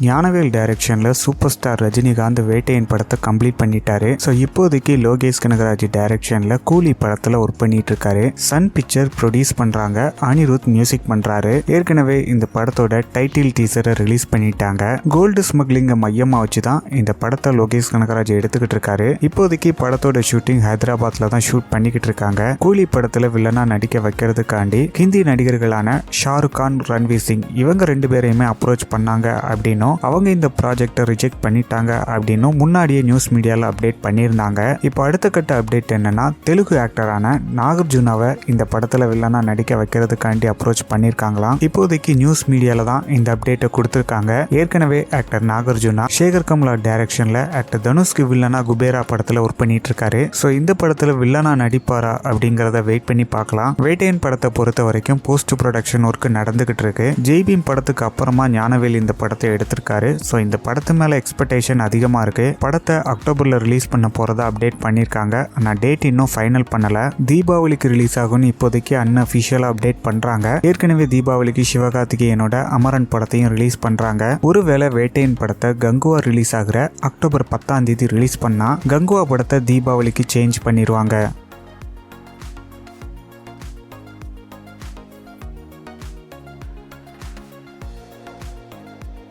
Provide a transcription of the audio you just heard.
ஞானவேல் டைரக்ஷன்ல super star Rajinikanth Vettaiyan படத்தை complete பண்ணிட்டாரு. ஸோ இப்போதைக்கு லோகேஷ் கனகராஜ் டைரக்ஷன்ல கூலி படத்துல ஒர்க் பண்ணிட்டு இருக்காரு. சன் பிக்சர் ப்ரொடியூஸ் பண்றாங்க, அனிருத் மியூசிக் பண்றாரு. ஏற்கனவே இந்த படத்தோட டைட்டில் டீசரை ரிலீஸ் பண்ணிட்டாங்க. கோல்டு ஸ்மக்லிங்க மையமா வச்சுதான் இந்த படத்தை லோகேஷ் கனகராஜ் எடுத்துக்கிட்டு இருக்காரு. இப்போதைக்கு படத்தோட ஷூட்டிங் ஹைதராபாத்ல தான் ஷூட் பண்ணிக்கிட்டு இருக்காங்க. கூலி படத்துல வில்லனா நடிக்க வைக்கிறதுக்காண்டி ஹிந்தி நடிகர்களான ஷாருக் கான், ரன்வீர் சிங் இவங்க ரெண்டு பேரையுமே அப்ரோச் பண்ணாங்க அப்படின்னு அவங்க இந்த ப்ராஜெக்டை ரிஜெக்ட் பண்ணிட்டாங்க அப்படின்னு முன்னாடியே நியூஸ் மீடியால அப்டேட் பண்ணியிருந்தாங்க. இப்போ அடுத்த கட்ட அப்டேட் என்னன்னா, தெலுங்கு ஆக்டரான நாகார்ஜுனாவை இந்த படத்துல வில்லனா நடிக்க வைக்கிறதுக்காண்டி அப்ரோச் பண்ணிருக்காங்களாம். இப்போதைக்கு நியூஸ் மீடியால தான் இந்த அப்டேட்டை கொடுத்திருக்காங்க. ஏற்கனவே ஆக்டர் நாகார்ஜுனா சேகர் கமலா டைரக்ஷன்ல ஆக்டர் தனுஷ்க்கு வில்லனா குபேரா படத்துல ஒர்க் பண்ணிட்டு இருக்காரு. ஸோ இந்த படத்துல வில்லனா நடிப்பாரா அப்படிங்கறத வெயிட் பண்ணி பார்க்கலாம். வேட்டையன் படத்தை பொறுத்த வரைக்கும் போஸ்ட் ப்ரொடக்ஷன் ஒர்க் நடந்துகிட்டு இருக்கு. ஜெய்பீம் படத்துக்கு அப்புறமா ஞானவேல் இந்த படத்தை எடுத்திருக்காரு. ஸோ இந்த படத்து மேல எக்ஸ்பெக்டேஷன் அதிகமா இருக்கு. படத்தை அக்டோபர்ல ரிலீஸ் பண்ண போறதா அப்டேட் பண்ணிருக்காங்க. ஆனா டேட் இன்னும் ஃபைனல் பண்ணல. தீபாவளிக்கு ரிலீஸ் ஆகும்னு இப்போதைக்கு அன்அஃபிஷியலா அப்டேட் பண்றாங்க. ஏற்கனவே தீபாவளிக்கு சிவகார்த்திகேயனோட அமரன் படத்தையும் ரிலீஸ் பண்றாங்க. ஒருவேளை வேட்டையன் படத்தை கங்குவா ரிலீஸ் ஆகுற அக்டோபர் 10 ரிலீஸ் பண்ணா கங்குவா படத்தை தீபாவளிக்கு சேஞ்ச் பண்ணிடுவாங்க.